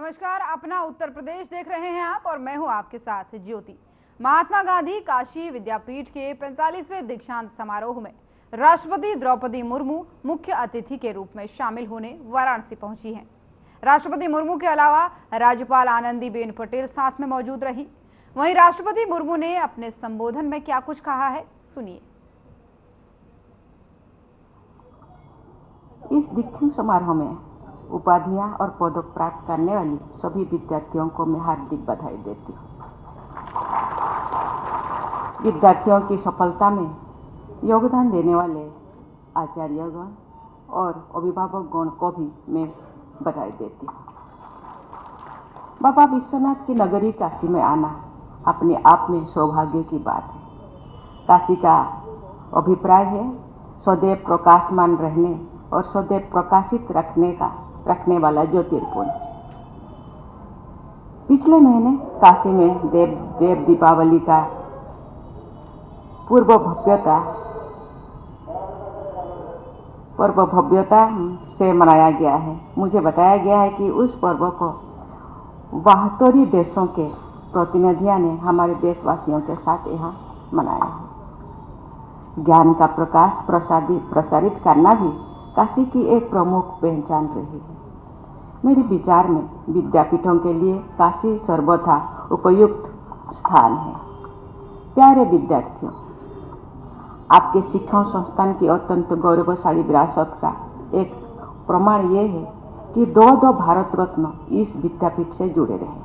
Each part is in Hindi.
नमस्कार, अपना उत्तर प्रदेश देख रहे हैं आप और मैं हूं आपके साथ ज्योति। महात्मा गांधी काशी विद्यापीठ के 45वें दीक्षांत समारोह में राष्ट्रपति द्रौपदी मुर्मू मुख्य अतिथि के रूप में शामिल होने वाराणसी पहुंची हैं। राष्ट्रपति मुर्मू के अलावा राज्यपाल आनंदीबेन पटेल साथ में मौजूद रही। वहीं राष्ट्रपति मुर्मू ने अपने संबोधन में क्या कुछ कहा है, सुनिए। इस दीक्षांत समारोह में उपाधियां और पदक प्राप्त करने वाली सभी विद्यार्थियों को मैं हार्दिक बधाई देती हूँ। विद्यार्थियों की सफलता में योगदान देने वाले आचार्यगण और अभिभावकगण को भी मैं बधाई देती हूँ। बाबा विश्वनाथ की नगरी काशी में आना अपने आप में सौभाग्य की बात है। काशी का अभिप्राय है सदैव प्रकाशमान रहने और सदैव प्रकाशित रखने वाला ज्योतिर्पुंज। पिछले महीने काशी में देव दीपावली का पर्व भव्यता से मनाया गया है। मुझे बताया गया है कि उस पर्व को 72 देशों के प्रतिनिधियों ने हमारे देशवासियों के साथ यहाँ मनाया है। ज्ञान का प्रकाश प्रसारित करना भी काशी की एक प्रमुख पहचान रही है। मेरे विचार में विद्यापीठों के लिए काशी सर्वथा उपयुक्त स्थान है। प्यारे विद्यार्थियों, आपके शिक्षण संस्थान की अत्यंत गौरवशाली विरासत का एक प्रमाण ये है कि दो भारत रत्न इस विद्यापीठ से जुड़े रहे।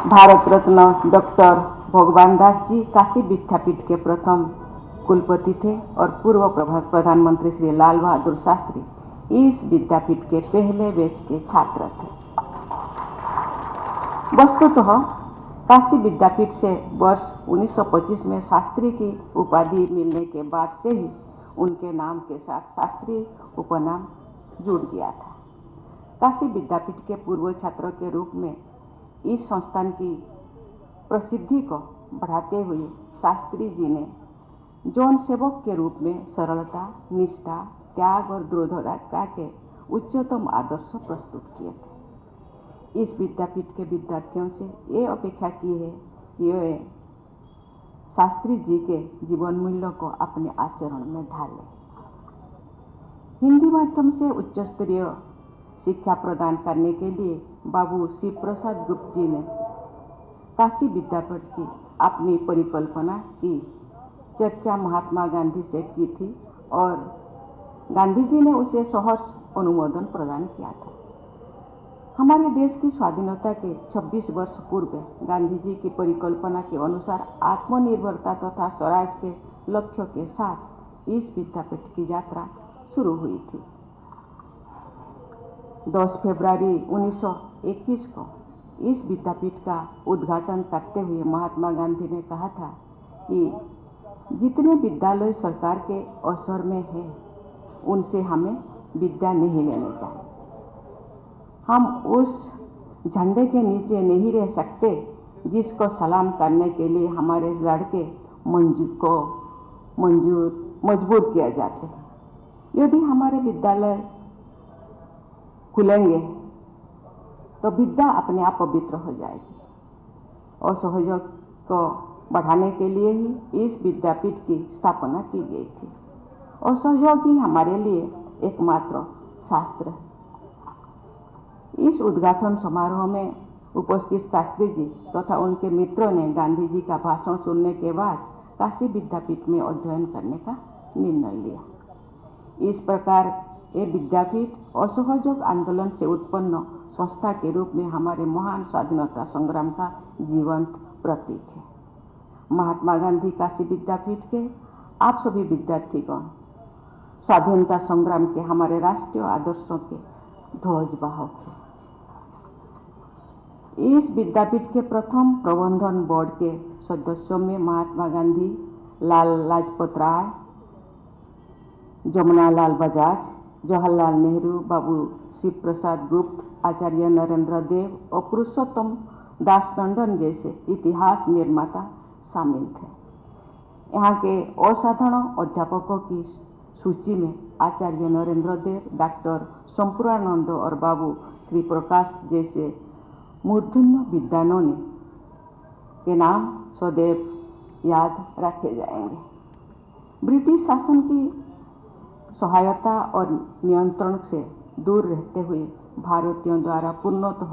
भारत रत्न डॉक्टर भगवान दास जी काशी विद्यापीठ के प्रथम कुलपति थे और पूर्व प्रधानमंत्री श्री लाल बहादुर शास्त्री इस विद्यापीठ के पहले बैच के छात्र थे। वस्तुतः काशी विद्यापीठ से वर्ष 1925 में शास्त्री की उपाधि मिलने के बाद से ही उनके नाम के साथ शास्त्री उपनाम जुड़ गया था। काशी विद्यापीठ के पूर्व छात्रों के रूप में इस संस्थान की प्रसिद्धि को बढ़ाते हुए शास्त्री जी ने जौन सेवक के रूप में सरलता, निष्ठा, त्याग और दृढ़ता के उच्चतम आदर्श प्रस्तुत किए थे। इस विद्यापीठ के विद्यार्थियों से ये अपेक्षा की है कि वे शास्त्री जी के जीवन मूल्यों को अपने आचरण में ढालें। हिंदी माध्यम से उच्च स्तरीय शिक्षा प्रदान करने के लिए बाबू शिव प्रसाद गुप्त जी ने काशी विद्यापीठ की अपनी परिकल्पना की चर्चा महात्मा गांधी से की थी और गांधी जी ने उसे सहर्ष अनुमोदन प्रदान किया था। हमारे देश की स्वाधीनता के 26 वर्ष पूर्व गांधी जी की परिकल्पना के अनुसार आत्मनिर्भरता तथा स्वराज के लक्ष्य के साथ इस विद्यापीठ की यात्रा शुरू हुई थी। 10 फरवरी 1921 को इस विद्यापीठ का उद्घाटन करते हुए महात्मा गांधी ने कहा था कि जितने विद्यालय सरकार के असर में है उनसे हमें विद्या नहीं लेनी चाहिए। हम उस झंडे के नीचे नहीं रह सकते जिसको सलाम करने के लिए हमारे लड़के मजबूर किया जाते हैं। यदि हमारे विद्यालय खुलेंगे तो विद्या अपने आप पवित्र हो जाएगी। और सहयोग को बढ़ाने के लिए ही इस विद्यापीठ की स्थापना की गई थी। और सहयोग ही हमारे लिए एकमात्र शास्त्र है। इस उद्घाटन समारोह में उपस्थित शास्त्री जी तथा उनके मित्रों ने गांधी जी का भाषण सुनने के बाद काशी विद्यापीठ में अध्ययन करने का निर्णय लिया। इस प्रकार ये विद्यापीठ असहयोग आंदोलन से उत्पन्न संस्था के रूप में हमारे महान स्वाधीनता संग्राम का जीवंत प्रतीक है। महात्मा गांधी काशी विद्यापीठ के आप सभी विद्यार्थीगण स्वाधीनता संग्राम के हमारे राष्ट्रीय आदर्शों के ध्वजवाहक हैं। इस विद्यापीठ के प्रथम प्रबंधन बोर्ड के सदस्यों में महात्मा गांधी, लाल लाजपत राय, जमुनालाल बजाज, जवाहरलाल नेहरू, बाबू शिव प्रसाद गुप्त, आचार्य नरेंद्र देव और पुरुषोत्तम दास टंडन जैसे इतिहास निर्माता शामिल थे। यहाँ के असाधारण अध्यापकों की सूची में आचार्य नरेंद्र देव, डॉक्टर संपूर्णानंद और बाबू श्री प्रकाश जैसे मूर्धन्य विद्वानों के नाम सदैव याद रखे जाएंगे। ब्रिटिश शासन की सहायता और नियंत्रण से दूर रहते हुए भारतीयों द्वारा पूर्णतः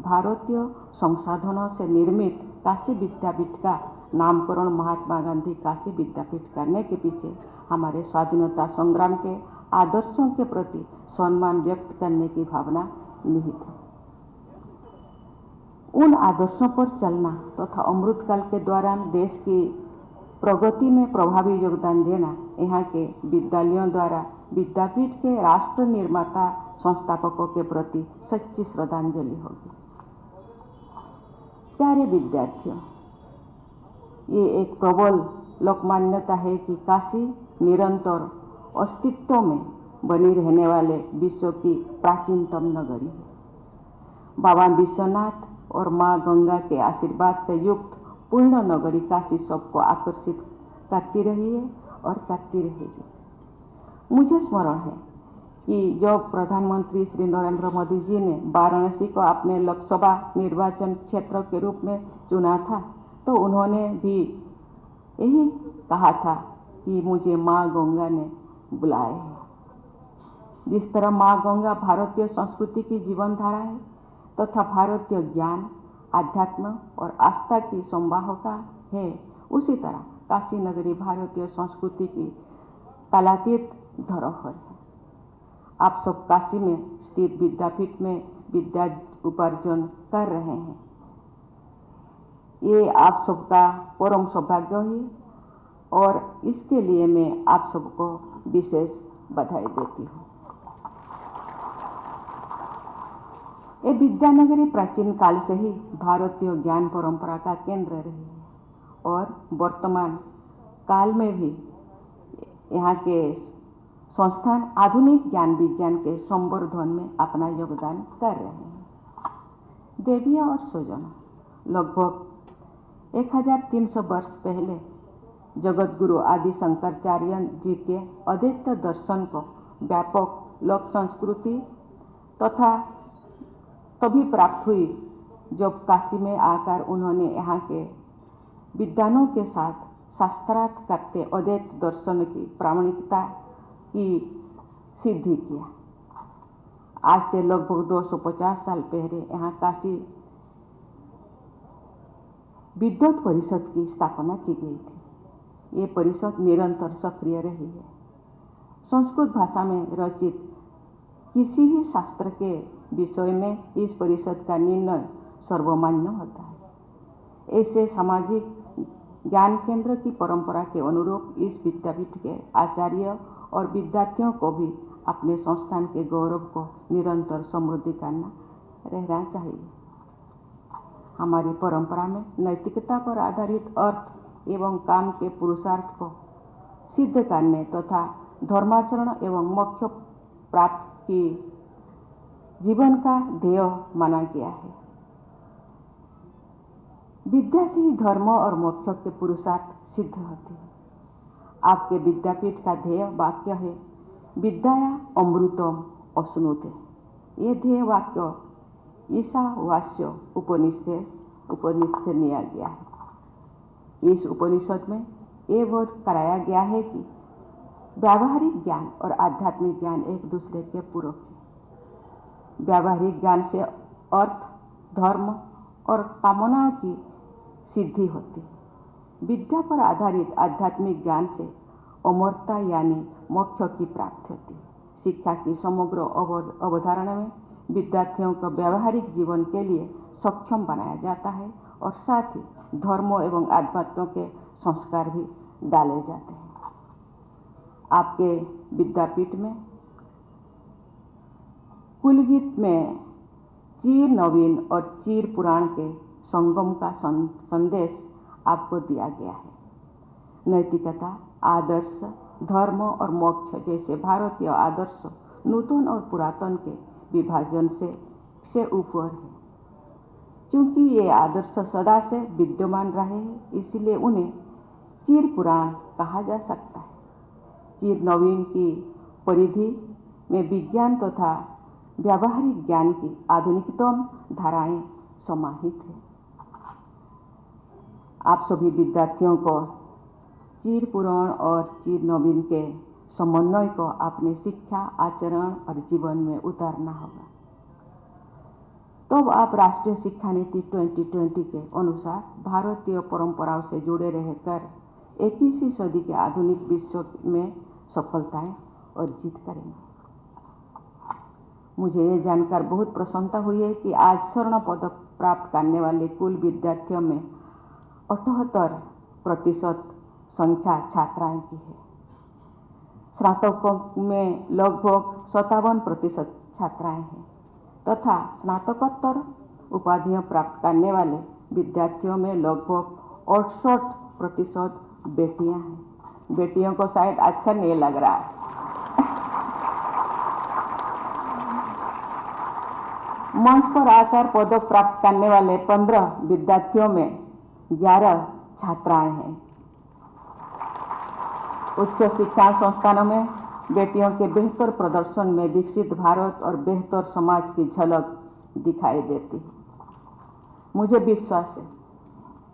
भारतीय संसाधनों से निर्मित काशी विद्यापीठ का नामकरण महात्मा गांधी काशी विद्यापीठ करने के पीछे हमारे स्वाधीनता संग्राम के आदर्शों के प्रति सम्मान व्यक्त करने की भावना निहित है। उन आदर्शों पर चलना तथा अमृतकाल के दौरान देश की प्रगति में प्रभावी योगदान देना यहाँ के विद्यालयों द्वारा विद्यापीठ के राष्ट्र निर्माता संस्थापकों के प्रति सच्ची श्रद्धांजलि होगी। प्यारे विद्यार्थियों, ये एक प्रबल लोकमान्यता है कि काशी निरंतर अस्तित्व में बनी रहने वाले विश्व की प्राचीनतम नगरी है। बाबा विश्वनाथ और माँ गंगा के आशीर्वाद से युक्त पूर्ण नगरी काशी सबको आकर्षित करती रही है और करती रहेगी। मुझे स्मरण है कि जब प्रधानमंत्री श्री नरेंद्र मोदी जी ने वाराणसी को अपने लोकसभा निर्वाचन क्षेत्र के रूप में चुना था, तो उन्होंने भी यही कहा था कि मुझे माँ गंगा ने बुलाया है। जिस तरह माँ गंगा भारतीय संस्कृति की जीवन धारा है तथा भारतीय ज्ञान, आध्यात्म और आस्था की संवाहका है, उसी तरह काशी नगरी भारतीय संस्कृति की कालातीत धरोहर है। आप सब काशी में स्थित विद्यापीठ में विद्या उपार्जन कर रहे हैं। ये आप सबका परम सौभाग्य है और इसके लिए मैं आप सबको विशेष बधाई देती हूँ। ये विद्यानगरी प्राचीन काल से ही भारतीय ज्ञान परंपरा का केंद्र रही है और वर्तमान काल में भी यहाँ के संस्थान आधुनिक ज्ञान विज्ञान के संवर्धन में अपना योगदान कर रहे हैं। देवियाँ और स्वजन, लगभग 1300 वर्ष पहले जगत गुरु आदि शंकराचार्य जी के अद्वैत दर्शन को व्यापक लोक संस्कृति तथा तभी प्राप्त हुई जब काशी में आकर उन्होंने यहाँ के विद्वानों के साथ शास्त्रार्थ करते अद्वैत दर्शन की प्रामाणिकता की सिद्धि किया। आज से लगभग 250 साल पहले यहाँ काशी विद्वत परिषद की स्थापना की गई थी। ये परिषद निरंतर सक्रिय रही है। संस्कृत भाषा में रचित किसी भी शास्त्र के विषय में इस परिषद का निर्णय सर्वमान्य होता है। ऐसे सामाजिक ज्ञान केंद्र की परंपरा के अनुरूप इस विद्यापीठ के आचार्य और विद्यार्थियों को भी अपने संस्थान के गौरव को निरंतर समृद्धि करना रहना चाहिए। हमारी परंपरा में नैतिकता पर आधारित अर्थ एवं काम के पुरुषार्थ को सिद्ध करने तथा धर्माचरण एवं मोक्ष प्राप्त की जीवन का ध्येय माना गया है। विद्या से ही धर्म और मोक्ष के पुरुषार्थ सिद्ध होते हैं। आपके विद्यापीठ का ध्येय वाक्य है विद्याया अमृतम अश्नुते। ये ध्येय वाक्य ईशावास्य उपनिषद से लिया गया है। इस उपनिषद में ये बोध कराया गया है कि व्यावहारिक ज्ञान और आध्यात्मिक ज्ञान एक दूसरे के पूरक है। व्यावहारिक ज्ञान से अर्थ, धर्म और कामनाओं की सिद्धि होती है। विद्या पर आधारित आध्यात्मिक ज्ञान से अमरता यानी मोक्ष की प्राप्ति होती है। शिक्षा की समग्र अवधारणा में विद्यार्थियों को व्यावहारिक जीवन के लिए सक्षम बनाया जाता है और साथ ही धर्म एवं आध्यात्म के संस्कार भी डाले जाते हैं। आपके विद्यापीठ में कुलगीत में चीर नवीन और चीर पुराण के संगम का संदेश आपको दिया गया है। नैतिकता, आदर्श, धर्म और मोक्ष जैसे भारतीय आदर्श नूतन और पुरातन के विभाजन से ऊपर है। क्योंकि ये आदर्श सदा से विद्यमान रहे हैं, इसलिए उन्हें चीर पुराण कहा जा सकता है। चिर नवीन की परिधि में विज्ञान तथा व्यावहारिक ज्ञान की आधुनिकतम धाराएं समाहित है। आप सभी विद्यार्थियों को चिर पुराण और चिर नवीन के समन्वय को अपने शिक्षा, आचरण और जीवन में उतारना होगा। तब आप राष्ट्रीय शिक्षा नीति 2020 के अनुसार भारतीय परंपराओं से जुड़े रहकर 21वीं सदी के आधुनिक विश्व में सफलताएं अर्जित करेंगे। मुझे ये जानकर बहुत प्रसन्नता हुई है कि आज स्वर्ण पदक प्राप्त करने वाले कुल विद्यार्थियों में 78% संख्या छात्राएं की है। स्नातकों में लगभग 57% छात्राएं हैं तथा स्नातकोत्तर उपाधियां प्राप्त करने वाले विद्यार्थियों में लगभग 68% बेटियां हैं। बेटियों को शायद अच्छा नहीं लग रहा है। मंच पर आकर पदक प्राप्त करने वाले 15 विद्यार्थियों में 11 छात्राएं हैं। उच्च शिक्षा संस्थानों में बेटियों के बेहतर प्रदर्शन में विकसित भारत और बेहतर समाज की झलक दिखाई देती है। मुझे विश्वास है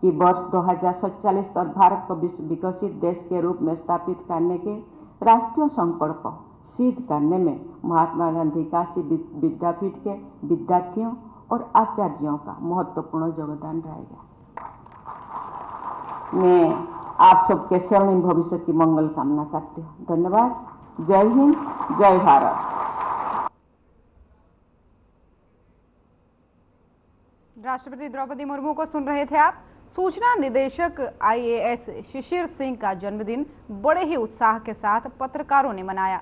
कि वर्ष 2047 तक भारत को विकसित देश के रूप में स्थापित करने के राष्ट्रीय संकल्प को सिद्ध करने में महात्मा गांधी काशी विद्यापीठ के विद्यार्थियों और आचार्यों का महत्वपूर्ण योगदान रहेगा। मैं आप सबके स्वर्णिम भविष्य की मंगल कामना करती हूँ। धन्यवाद। जय हिंद, जय भारत। राष्ट्रपति द्रौपदी मुर्मू को सुन रहे थे आप। सूचना निदेशक IAS शिशिर सिंह का जन्मदिन बड़े ही उत्साह के साथ पत्रकारों ने मनाया।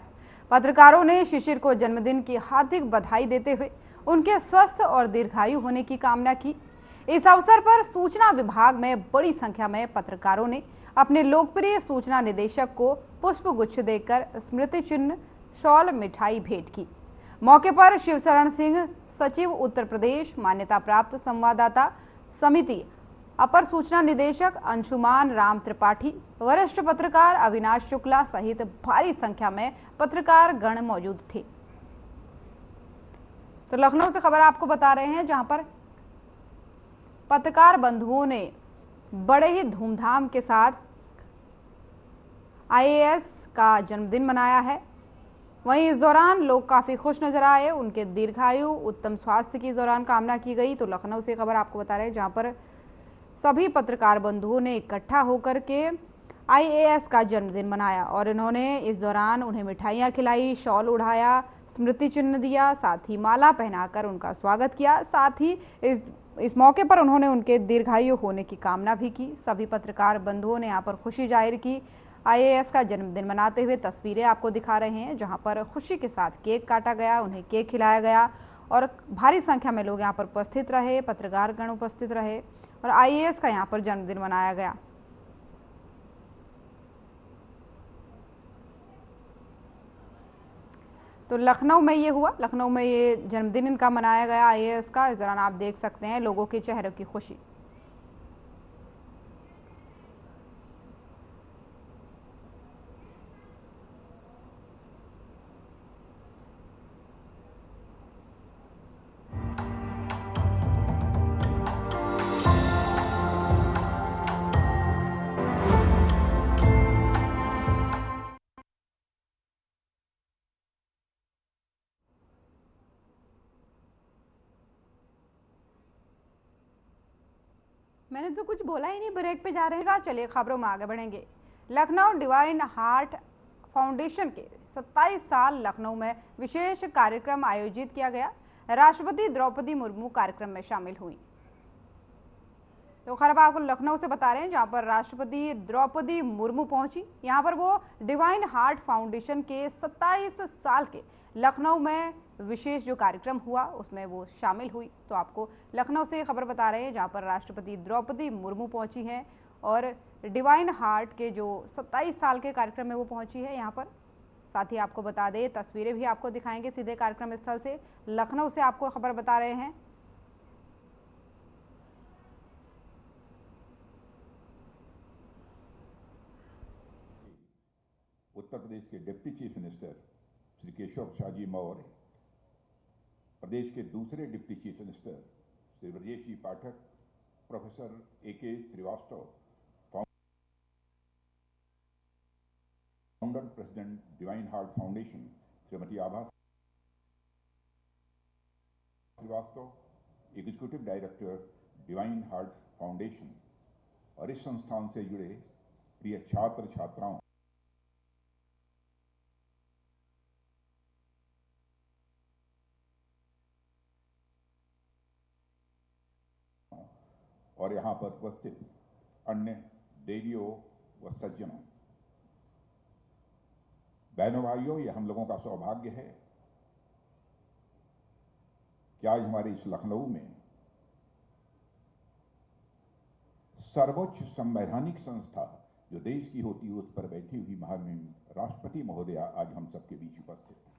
पत्रकारों ने शिशिर को जन्मदिन की हार्दिक बधाई देते हुए उनके स्वस्थ और दीर्घायु होने की कामना की। इस अवसर पर सूचना विभाग में बड़ी संख्या में पत्रकारों ने अपने लोकप्रिय सूचना निदेशक को पुष्प गुच्छ देकर स्मृति चिन्ह, शॉल, मिठाई भेंट की। मौके पर शिवशरण सिंह, सचिव उत्तर प्रदेश मान्यता प्राप्त संवाददाता समिति, अपर सूचना निदेशक अंशुमान राम त्रिपाठी, वरिष्ठ पत्रकार अविनाश शुक्ला सहित भारी संख्या में पत्रकार गण मौजूद थे। तो लखनऊ से खबर आपको बता रहे हैं, जहां पर पत्रकार बंधुओं ने बड़े ही धूमधाम के साथ IAS का जन्मदिन मनाया है। वहीं इस दौरान लोग काफी खुश नजर आए। उनके दीर्घायु, उत्तम स्वास्थ्य की दौरान कामना की गई। तो लखनऊ से खबर आपको बता रहे हैं, जहां पर सभी पत्रकार बंधुओं ने इकट्ठा होकर के IAS का जन्मदिन मनाया और इन्होंने इस दौरान उन्हें मिठाइयां खिलाई, शॉल उड़ाया, स्मृति चिन्ह दिया, साथ ही माला पहनाकर उनका स्वागत किया। साथ ही इस मौके पर उन्होंने उनके दीर्घायु होने की कामना भी की। सभी पत्रकार बंधुओं ने यहाँ पर खुशी जाहिर की। IAS का जन्मदिन मनाते हुए तस्वीरें आपको दिखा रहे हैं, जहां पर खुशी के साथ केक काटा गया, उन्हें केक खिलाया गया और भारी संख्या में लोग यहाँ पर उपस्थित रहे, पत्रकार गण उपस्थित रहे और IAS का यहाँ पर जन्मदिन मनाया गया। तो लखनऊ में ये हुआ, लखनऊ में ये जन्मदिन इनका मनाया गया IAS का। इस दौरान आप देख सकते हैं लोगों के चेहरों की खुशी। मैंने तो कुछ बोला ही नहीं, ब्रेक पे जा रहे हैं। चलिए खबरों में आगे बढ़ेंगे। लखनऊ डिवाइन हार्ट फाउंडेशन के 27 साल लखनऊ में विशेष कार्यक्रम आयोजित किया गया। राष्ट्रपति द्रौपदी मुर्मू कार्यक्रम में शामिल हुई। तो खबर आपको लखनऊ से बता रहे हैं, जहां पर राष्ट्रपति द्रौपदी मुर्मू पहुंची। यहां पर वो डिवाइन हार्ट फाउंडेशन के 27 साल के लखनऊ में विशेष जो कार्यक्रम हुआ उसमें वो शामिल हुई। तो आपको लखनऊ से खबर बता रहे हैं, जहां पर राष्ट्रपति द्रौपदी मुर्मू पहुंची हैं और डिवाइन हार्ट के जो 27 साल के कार्यक्रम में वो पहुंची है यहाँ पर। साथ ही आपको बता दें, तस्वीरें भी आपको दिखाएंगे सीधे कार्यक्रम स्थल से। लखनऊ से आपको खबर बता रहे हैं। उत्तर प्रदेश के deputy chief minister Shri Keshav Prasad ji Maurya, प्रदेश के दूसरे deputy chief minister Shri Brajesh ji Pathak, professor A.K. Srivastava, founder president divine heart foundation Shrimati Abha Srivastava, executive director divine heart foundation और इस संस्थान से जुड़े प्रिय छात्र छात्राओं, और यहां पर उपस्थित अन्य देवियों व सज्जनों, बहनों भाइयों, ये हम लोगों का सौभाग्य है कि आज हमारे इस लखनऊ में सर्वोच्च संवैधानिक संस्था जो देश की होती है उस पर बैठी हुई महामहिम राष्ट्रपति महोदया आज हम सबके बीच उपस्थित हैं।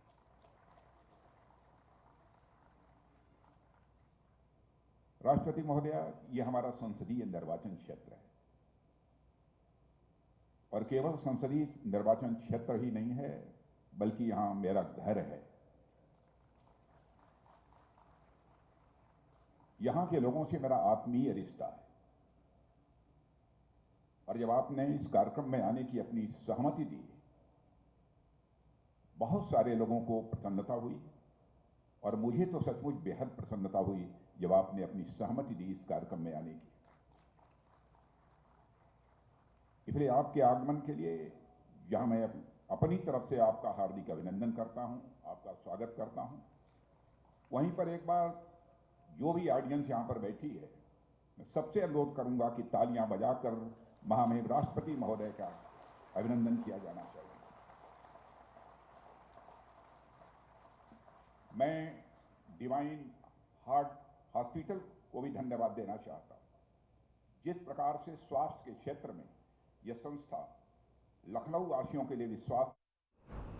राष्ट्रपति महोदया, ये हमारा संसदीय निर्वाचन क्षेत्र है और केवल संसदीय निर्वाचन क्षेत्र ही नहीं है बल्कि यहां मेरा घर है। यहां के लोगों से मेरा आत्मीय रिश्ता है और जब आपने इस कार्यक्रम में आने की अपनी सहमति दी, बहुत सारे लोगों को प्रसन्नता हुई और मुझे तो सचमुच बेहद प्रसन्नता हुई जब आपने अपनी सहमति दी इस कार्यक्रम में आने की। इसलिए आपके आगमन के लिए यहां मैं अपनी तरफ से आपका हार्दिक अभिनंदन करता हूं, आपका स्वागत करता हूं। वहीं पर एक बार जो भी ऑडियंस यहां पर बैठी है, मैं सबसे अनुरोध करूंगा कि तालियां बजाकर महामहिम राष्ट्रपति महोदय का अभिनंदन किया जाना चाहिए। मैं डिवाइन हार्ट हॉस्पिटल को भी धन्यवाद देना चाहता हूं। जिस प्रकार से स्वास्थ्य के क्षेत्र में यह संस्था लखनऊ वासियों के लिए विश्वास।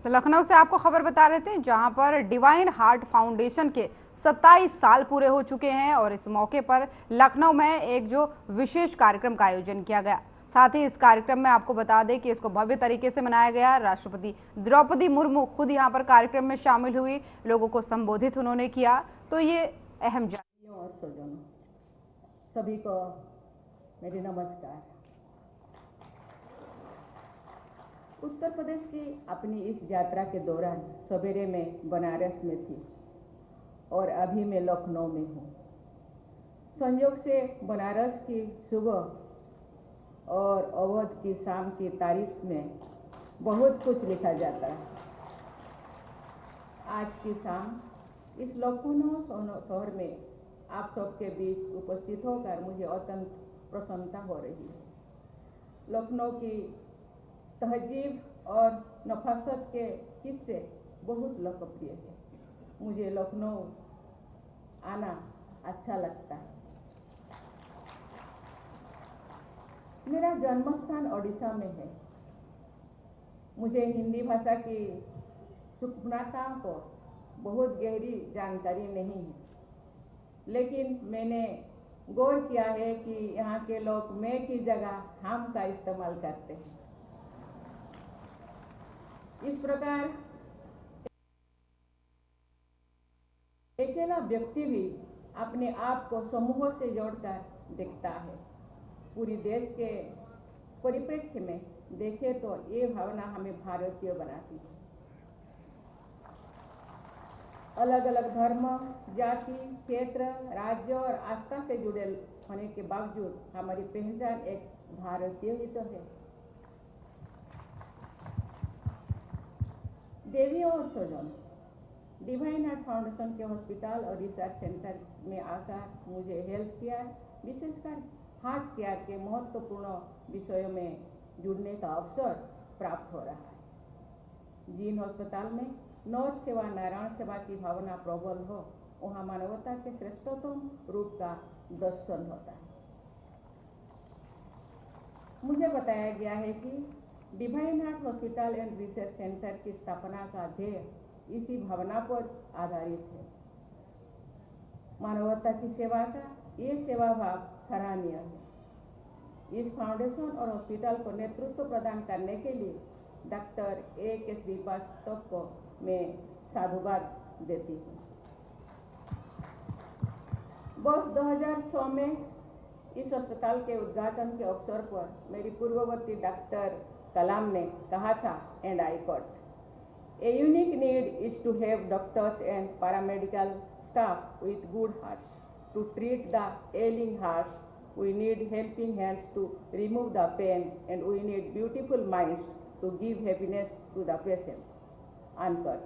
तो लखनऊ से आपको खबर बता रहे थे जहां पर डिवाइन हार्ट फाउंडेशन के 27 साल पूरे हो चुके हैं और इस मौके पर लखनऊ में एक जो विशेष कार्यक्रम का आयोजन किया गया। साथ ही इस कार्यक्रम में आपको बता दें कि इसको भव्य तरीके से मनाया गया। राष्ट्रपति द्रौपदी मुर्मू खुद यहां पर कार्यक्रम में शामिल हुई, लोगों को संबोधित उन्होंने किया। तो ये अहम जानकारियों और स्वजनों सभी को मेरी नमस्कार। उत्तर प्रदेश की अपनी इस यात्रा के दौरान सवेरे में बनारस में थी और अभी मैं लखनऊ में हूँ। संयोग से बनारस की सुबह और अवध की शाम की तारीख में बहुत कुछ लिखा जाता है। आज की शाम इस लखनऊ शहर में आप सबके बीच उपस्थित होकर मुझे अत्यंत प्रसन्नता हो रही है। लखनऊ की तहजीब और नफासत के किस्से बहुत लोकप्रिय है। मुझे लखनऊ आना अच्छा लगता है। मेरा जन्म स्थान ओडिशा में है। मुझे हिंदी भाषा की सूक्ष्मता को बहुत गहरी जानकारी नहीं है, लेकिन मैंने गौर किया है कि यहाँ के लोग मैं की जगह हम का इस्तेमाल करते हैं। इस प्रकार अकेला व्यक्ति भी अपने आप को समूहों से जोड़कर दिखता है। पूरी देश के परिप्रेक्ष्य में देखें तो ये भावना हमें भारतीय बनाती है। अलग अलग धर्म, जाति, क्षेत्र, राज्य और आस्था से जुड़े होने के बावजूद हमारी पहचान एक भारतीय ही तो है। देवियों और स्वजनों, डिवाइन हार्ट फाउंडेशन के हॉस्पिटल और रिसर्च सेंटर में आकर मुझे हेल्थ केयर, विशेषकर हार्ट केयर के महत्वपूर्ण विषयों में जुड़ने का अवसर प्राप्त हो रहा है। जिन अस्पताल में नर्स सेवा, नारायण सेवा की भावना प्रबल हो, वहाँ मानवता के श्रेष्ठतम रूप का दर्शन होता है। मुझे बताया गया है कि divine heart hospital and research centre की स्थापना का ध्येय इसी भावना पर आधारित है। मानवता की सेवा का ये सेवा भाव सराहनीय है। इस फाउंडेशन और हॉस्पिटल को नेतृत्व प्रदान करने के लिए डॉक्टर A.K. श्रीवास्तव को मैं साधुवाद देती हूँ। वर्ष 2006 में इस अस्पताल के उद्घाटन के अवसर पर मेरी पूर्ववर्ती डॉक्टर कलाम ने कहा था, and I quote, a unique need is to have doctors and paramedical staff with good hearts to treat the ailing hearts. We need helping hands to remove the pain, and we need beautiful minds to give happiness to the patients. Unquote.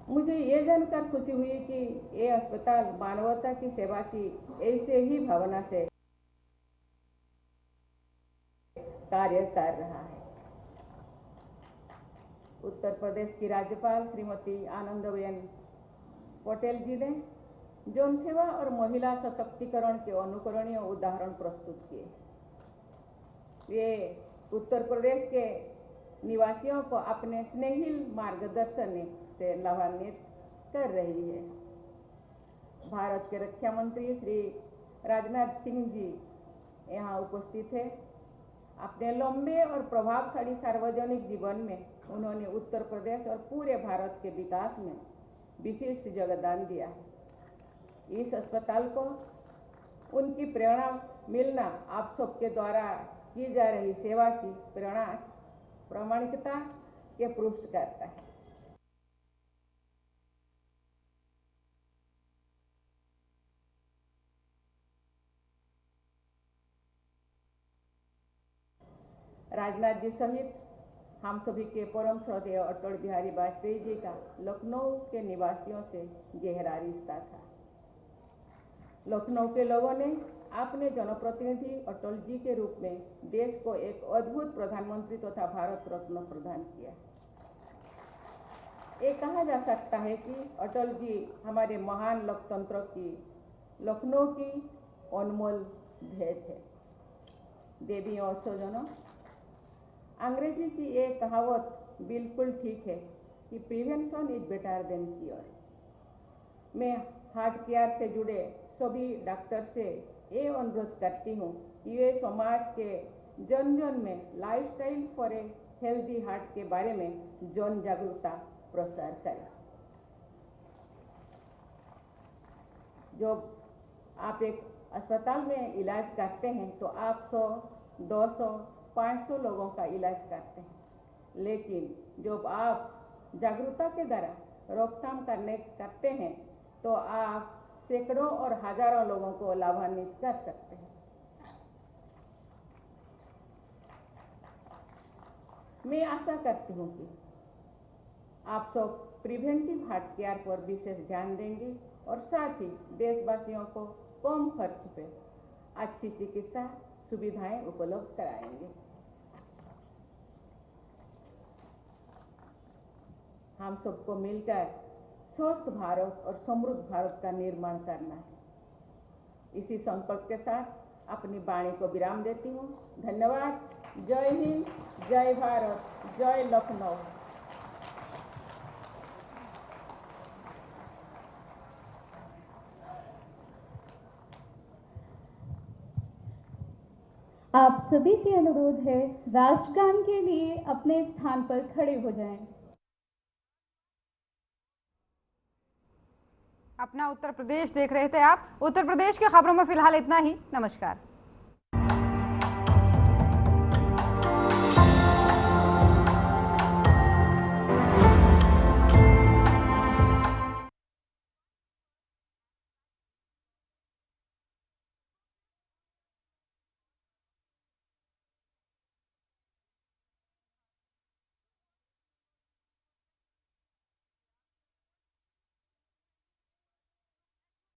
मुझे ये जानकर खुशी हुई कि ये अस्पताल मानवता की सेवा की ऐसे ही भावना से कार्य कर रहा है। उत्तर प्रदेश की राज्यपाल श्रीमती आनंदीबेन पटेल जी ने जन सेवा और महिला सशक्तिकरण के अनुकरणीय उदाहरण प्रस्तुत किए। वे उत्तर प्रदेश के निवासियों को अपने स्नेहिल मार्गदर्शन से लाभान्वित कर रही है। भारत के रक्षा मंत्री श्री राजनाथ सिंह जी यहाँ उपस्थित है। अपने लंबे और प्रभावशाली सार्वजनिक जीवन में उन्होंने उत्तर प्रदेश और पूरे भारत के विकास में विशिष्ट योगदान दिया है। इस अस्पताल को उनकी प्रेरणा मिलना आप सबके द्वारा की जा रही सेवा की प्रामाणिकता के पुष्ट करता है। राजनाथ जी सहित हम सभी के परम श्रद्धेय अटल बिहारी वाजपेयी जी का लखनऊ के निवासियों से गहरा रिश्ता था। लखनऊ के लोगों ने अपने जनप्रतिनिधि अटल जी के रूप में देश को एक अद्भुत प्रधानमंत्री तथा भारत रत्न प्रदान किया। ये कहा जा सकता है कि अटल जी हमारे महान लोकतंत्र की लखनऊ की अनमोल भेंट है। देवी और स्वजनों, अंग्रेजी की एक कहावत बिल्कुल ठीक है कि prevention is better than cure. मैं हार्ट केयर से जुड़े सभी डॉक्टर से ये अनुरोध करती हूँ कि वे समाज के जन जन में lifestyle for a healthy heart के बारे में जन जागरूकता प्रसार करें। जब आप एक अस्पताल में इलाज करते हैं तो आप 100, 200, 500 लोगों का इलाज करते हैं, लेकिन जब आप जागरूकता के द्वारा रोकथाम करते हैं तो आप सैकड़ों और हजारों लोगों को लाभान्वित कर सकते हैं। मैं आशा करती हूँ कि आप सब प्रिवेंटिव हार्ट केयर पर विशेष ध्यान देंगे और साथ ही देशवासियों को कम खर्च पे अच्छी चिकित्सा सुविधाएं उपलब्ध कराएंगे। हम सबको मिलकर स्वस्थ भारत और समृद्ध भारत का निर्माण करना है। इसी संकल्प के साथ अपनी वाणी को विराम देती हूँ। धन्यवाद। जय हिंद, जय भारत, जय लखनऊ। आप सभी से अनुरोध है, राष्ट्रगान के लिए अपने स्थान पर खड़े हो जाएं। अपना उत्तर प्रदेश देख रहे थे आप। उत्तर प्रदेश की खबरों में फिलहाल इतना ही। नमस्कार।